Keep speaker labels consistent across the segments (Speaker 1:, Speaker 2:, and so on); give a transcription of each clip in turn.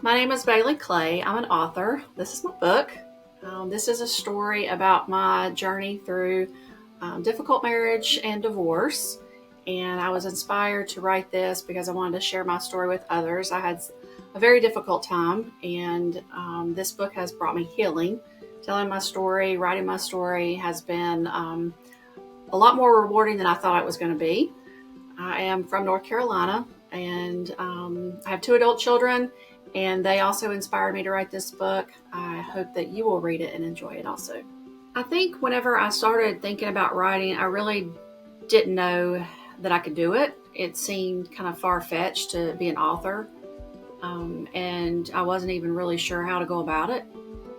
Speaker 1: My name is Bailey Clay. I'm an author. This is my book. This is a story about my journey through difficult marriage and divorce. And I was inspired to write this because I wanted to share my story with others. I had a very difficult time, and this book has brought me healing. Telling my story, writing my story has been a lot more rewarding than I thought it was going to be. I am from North Carolina, and I have two adult children, and they also inspired me to write this book. I hope that you will read it and enjoy it also. I think whenever I started thinking about writing, I really didn't know that I could do it. It seemed kind of far-fetched to be an author, and I wasn't even really sure how to go about it.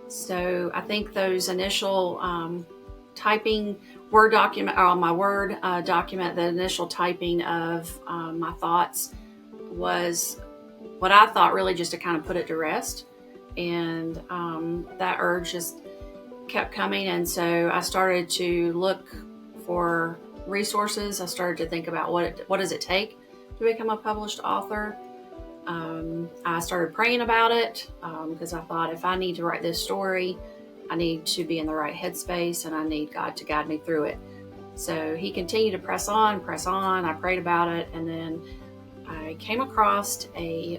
Speaker 1: So I think those initial typing Word document, or on my Word document, the initial typing of my thoughts was what I thought really just to kind of put it to rest. And that urge just kept coming. And so I started to look for resources. I started to think about what does it take to become a published author. I started praying about it because I thought, if I need to write this story, I need to be in the right headspace, and I need God to guide me through it. So he continued to press on. I prayed about it, and then I came across a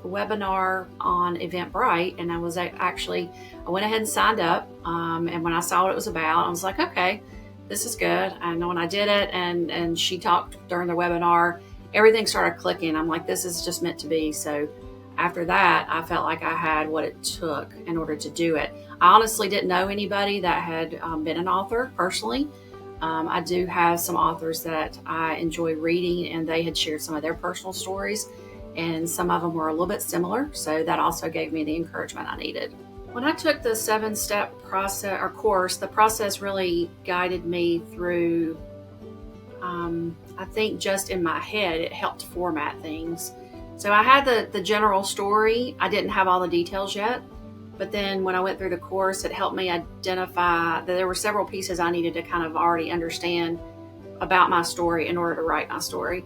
Speaker 1: webinar on Eventbrite, and I went ahead and signed up. And when I saw what it was about, I was like, okay, this is good. And when I did it, and she talked during the webinar, everything started clicking. I'm like, this is just meant to be. So after that, I felt like I had what it took in order to do it. I honestly didn't know anybody that had been an author personally. I do have some authors that I enjoy reading, and they had shared some of their personal stories, and some of them were a little bit similar. So that also gave me the encouragement I needed. When I took the 7-step process or course, the process really guided me through, I think just in my head, it helped format things. So I had the general story. I didn't have all the details yet. But then when I went through the course, it helped me identify that there were several pieces I needed to kind of already understand about my story in order to write my story.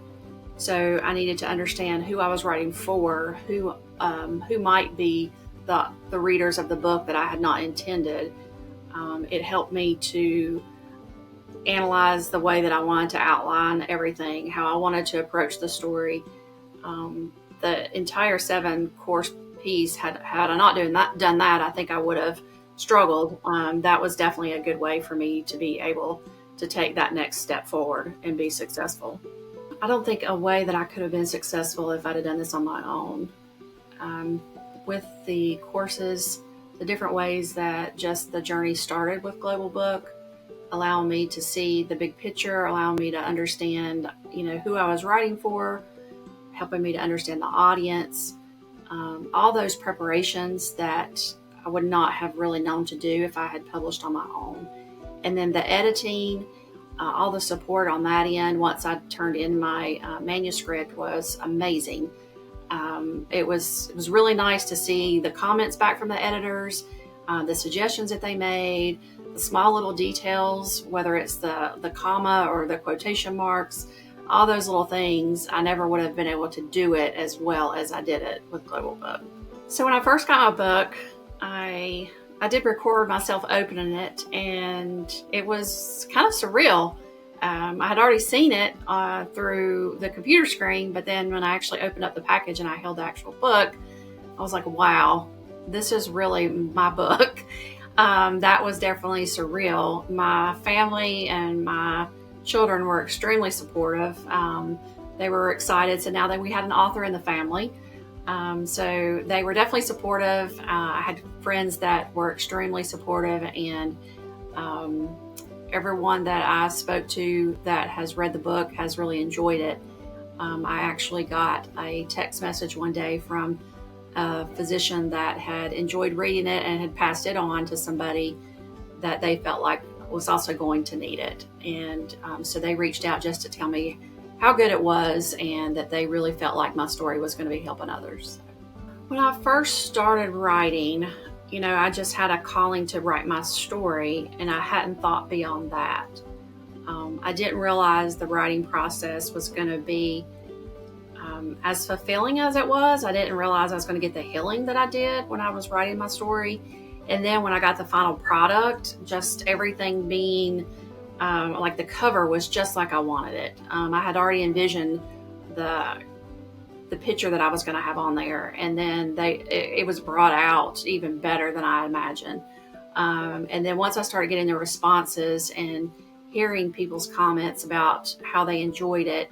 Speaker 1: So I needed to understand who I was writing for, who might be the readers of the book that I had not intended. It helped me to analyze the way that I wanted to outline everything, how I wanted to approach the story. The entire 7-course piece, had I not done that, I think I would have struggled. That was definitely a good way for me to be able to take that next step forward and be successful. I don't think a way that I could have been successful if I'd have done this on my own. With the courses, the different ways that just the journey started with Global Book, allowing me to see the big picture, allowing me to understand, who I was writing for, helping me to understand the audience, all those preparations that I would not have really known to do if I had published on my own. And then the editing, all the support on that end, once I turned in my manuscript, was amazing. It was really nice to see the comments back from the editors, the suggestions that they made, the small little details, whether it's the comma or the quotation marks, all those little things. I never would have been able to do it as well as I did it with Global Book. So when I first got my book, I did record myself opening it, and it was kind of surreal. I had already seen it through the computer screen, but then when I actually opened up the package and I held the actual book, I was like, wow, this is really my book. That was definitely surreal. My family and my children were extremely supportive. They were excited. So now that we had an author in the family, so they were definitely supportive. I had friends that were extremely supportive, and everyone that I spoke to that has read the book has really enjoyed it. I actually got a text message one day from a physician that had enjoyed reading it and had passed it on to somebody that they felt like was also going to need it. And so they reached out just to tell me how good it was, and that they really felt like my story was going to be helping others. When I first started writing, I just had a calling to write my story, and I hadn't thought beyond that. I didn't realize the writing process was going to be As fulfilling as it was, I didn't realize I was going to get the healing that I did when I was writing my story. And then when I got the final product, just everything being like the cover was just like I wanted it. I had already envisioned the picture that I was going to have on there, and then it was brought out even better than I imagined. And then once I started getting the responses and hearing people's comments about how they enjoyed it,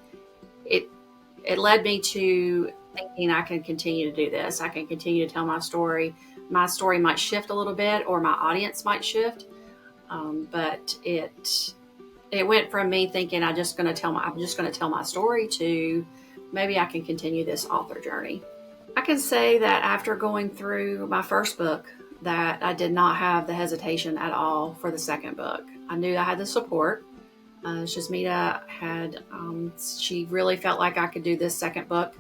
Speaker 1: it led me to thinking I can continue to do this. I can continue to tell my story. My story might shift a little bit, or my audience might shift, but it went from me thinking I'm just going to tell my story to maybe I can continue this author journey. I can say that after going through my first book, that I did not have the hesitation at all for the second book. I knew I had the support. Shasmita had, she really felt like I could do this second book.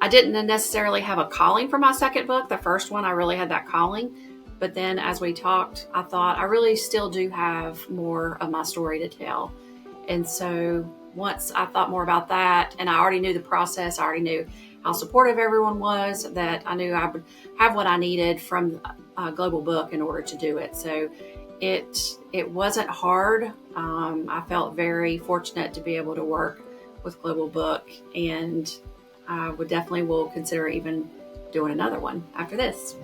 Speaker 1: I didn't necessarily have a calling for my second book. The first one, I really had that calling. But then as we talked, I thought I really still do have more of my story to tell. And so once I thought more about that, and I already knew the process, I already knew how supportive everyone was, that I knew I would have what I needed from Global Book in order to do it. So it wasn't hard. I felt very fortunate to be able to work with Global Book, and I will consider even doing another one after this.